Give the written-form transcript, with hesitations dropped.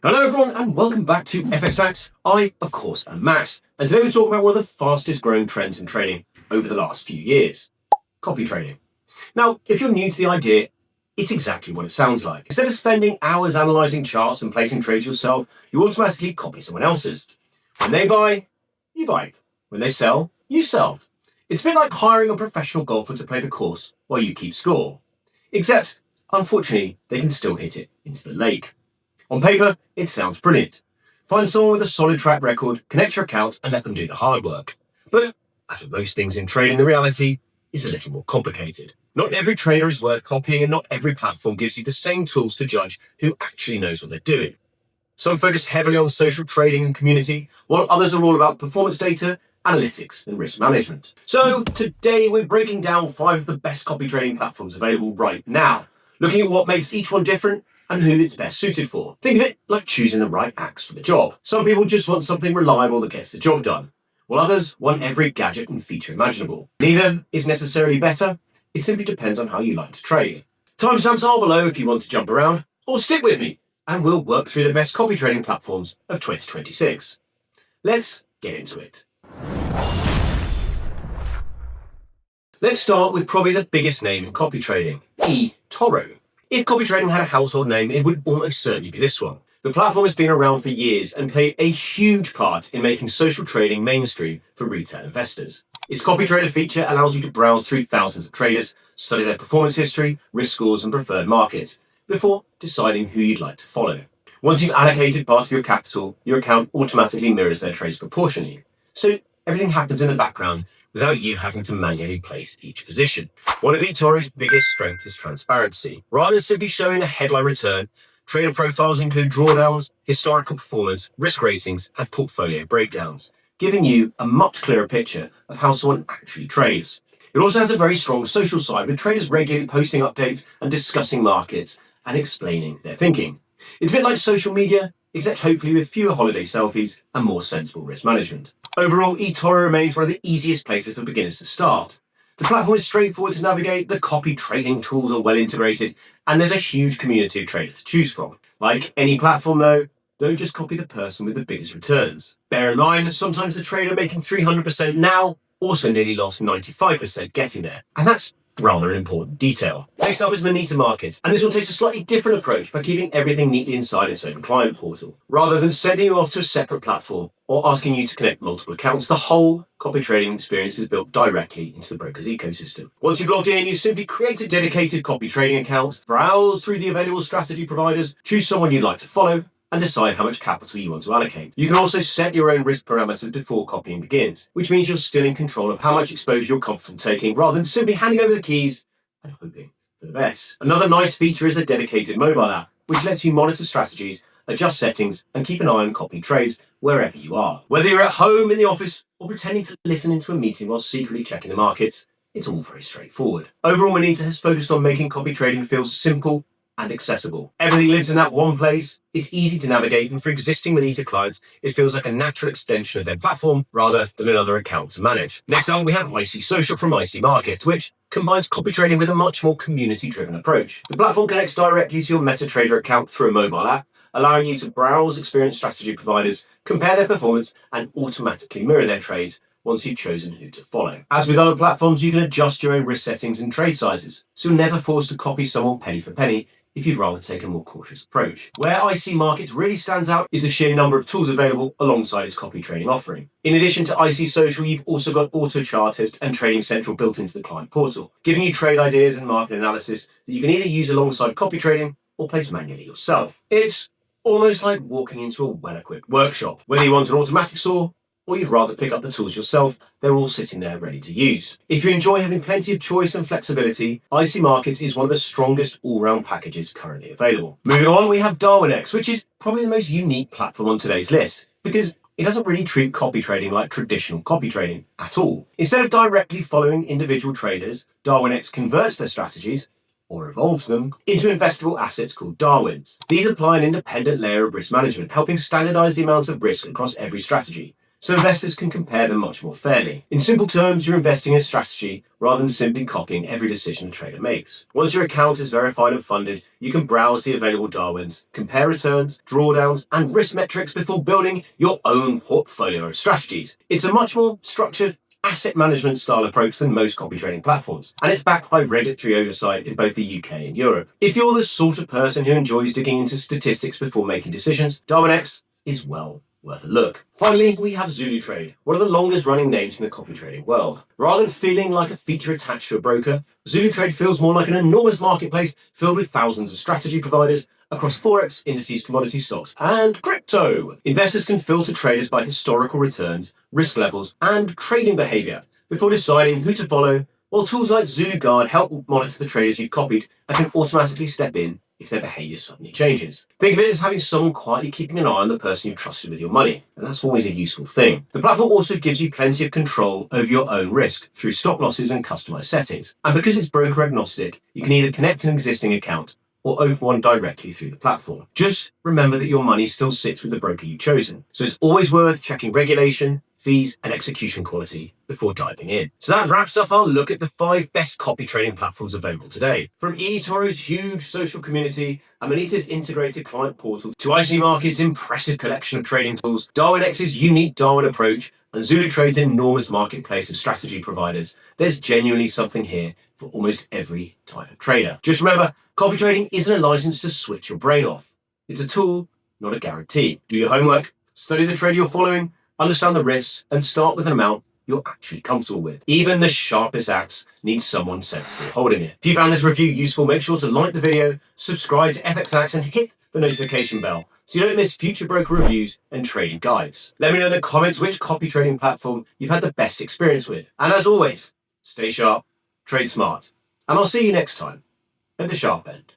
Hello everyone and welcome back to FXX. I, of course, am Max, and today we're talking about one of the fastest growing trends in trading over the last few years, copy trading. Now, if you're new to the idea, it's exactly what it sounds like. Instead of spending hours analysing charts and placing trades yourself, you automatically copy someone else's. When they buy, you buy. When they sell, you sell. It's a bit like hiring a professional golfer to play the course while you keep score. Except, unfortunately, they can still hit it into the lake. On paper, it sounds brilliant. Find someone with a solid track record, connect your account, and let them do the hard work. But, as with most things in trading, the reality is a little more complicated. Not every trader is worth copying, and not every platform gives you the same tools to judge who actually knows what they're doing. Some focus heavily on social trading and community, while others are all about performance data, analytics, and risk management. So, today we're breaking down 5 of the best copy trading platforms available right now, looking at what makes each one different and who it's best suited for. Think of it like choosing the right axe for the job. Some people just want something reliable that gets the job done, while others want every gadget and feature imaginable. Neither is necessarily better, it simply depends on how you like to trade. Timestamps are below if you want to jump around, or stick with me, and we'll work through the best copy trading platforms of 2026. Let's get into it. Let's start with probably the biggest name in copy trading, eToro. If copy trading had a household name, it would almost certainly be this one. The platform has been around for years and played a huge part in making social trading mainstream for retail investors. Its copy trader feature allows you to browse through thousands of traders, study their performance history, risk scores, and preferred markets before deciding who you'd like to follow. Once you've allocated part of your capital, your account automatically mirrors their trades proportionally. So everything happens in the background without you having to manually place each position. One of eToro's biggest strengths is transparency. Rather than simply showing a headline return, trader profiles include drawdowns, historical performance, risk ratings, and portfolio breakdowns, giving you a much clearer picture of how someone actually trades. It also has a very strong social side, with traders regularly posting updates and discussing markets and explaining their thinking. It's a bit like social media, except hopefully with fewer holiday selfies and more sensible risk management. Overall, eToro remains one of the easiest places for beginners to start. The platform is straightforward to navigate, the copy trading tools are well integrated, and there's a huge community of traders to choose from. Like any platform though, don't just copy the person with the biggest returns. Bear in mind, sometimes the trader making 300% now also nearly lost 95% getting there, and that's rather an important detail. Next up is Moneta Markets, and this one takes a slightly different approach by keeping everything neatly inside its own client portal. Rather than sending you off to a separate platform or asking you to connect multiple accounts, the whole copy trading experience is built directly into the broker's ecosystem. Once you've logged in, you simply create a dedicated copy trading account, browse through the available strategy providers, choose someone you'd like to follow, and decide how much capital you want to allocate. You can also set your own risk parameters before copying begins, which means you're still in control of how much exposure you're comfortable taking, rather than simply handing over the keys and hoping for the best. Another nice feature is a dedicated mobile app, which lets you monitor strategies, adjust settings, and keep an eye on copy trades wherever you are. Whether you're at home, in the office, or pretending to listen into a meeting while secretly checking the markets, it's all very straightforward. Overall, Moneta has focused on making copy trading feel simple and accessible. Everything lives in that one place. It's easy to navigate, and for existing Moneta clients, it feels like a natural extension of their platform rather than another account to manage. Next up, we have IC Social from IC Markets, which combines copy trading with a much more community-driven approach. The platform connects directly to your MetaTrader account through a mobile app, allowing you to browse experienced strategy providers, compare their performance, and automatically mirror their trades once you've chosen who to follow. As with other platforms, you can adjust your own risk settings and trade sizes, so you're never forced to copy someone penny for penny if you'd rather take a more cautious approach. Where IC Markets really stands out is the sheer number of tools available alongside its copy trading offering. In addition to IC Social, you've also got Auto Chartist and Trading Central built into the client portal, giving you trade ideas and market analysis that you can either use alongside copy trading or place manually yourself. It's almost like walking into a well-equipped workshop. Whether you want an automatic saw or you'd rather pick up the tools yourself, they're all sitting there ready to use. If you enjoy having plenty of choice and flexibility, IC Markets is one of the strongest all-round packages currently available. Moving on, we have Darwinex, which is probably the most unique platform on today's list, because it doesn't really treat copy trading like traditional copy trading at all. Instead of directly following individual traders, Darwinex converts their strategies, or evolves them, into investable assets called Darwins. These apply an independent layer of risk management, helping standardize the amount of risk across every strategy, so investors can compare them much more fairly. In simple terms, you're investing in a strategy rather than simply copying every decision a trader makes. Once your account is verified and funded, you can browse the available Darwins, compare returns, drawdowns, and risk metrics before building your own portfolio of strategies. It's a much more structured, asset management style approach than most copy trading platforms, and it's backed by regulatory oversight in both the UK and Europe. If you're the sort of person who enjoys digging into statistics before making decisions, Darwinex is well worth a look. Finally, we have ZuluTrade, one of the longest running names in the copy trading world. Rather than feeling like a feature attached to a broker, ZuluTrade feels more like an enormous marketplace filled with thousands of strategy providers across Forex, indices, commodity stocks, and crypto. Investors can filter traders by historical returns, risk levels, and trading behavior before deciding who to follow, while tools like ZuluGuard help monitor the traders you've copied and can automatically step in if their behavior suddenly changes. Think of it as having someone quietly keeping an eye on the person you've trusted with your money, and that's always a useful thing. The platform also gives you plenty of control over your own risk through stop losses and customized settings. And because it's broker agnostic, you can either connect an existing account or open one directly through the platform. Just remember that your money still sits with the broker you've chosen, so it's always worth checking regulation, fees, and execution quality before diving in. So that wraps up our look at the 5 best copy trading platforms available today. From eToro's huge social community and Moneta's integrated client portal to IC Markets' impressive collection of trading tools, Darwinex's unique Darwin approach, and ZuluTrade's enormous marketplace of strategy providers, there's genuinely something here for almost every type of trader. Just remember, copy trading isn't a license to switch your brain off. It's a tool, not a guarantee. Do your homework, study the trader you're following, understand the risks, and start with an amount you're actually comfortable with. Even the sharpest axe needs someone sensible holding it. If you found this review useful, make sure to like the video, subscribe to FXX, and hit the notification bell so you don't miss future broker reviews and trading guides. Let me know in the comments which copy trading platform you've had the best experience with. And as always, stay sharp, trade smart, and I'll see you next time at the sharp end.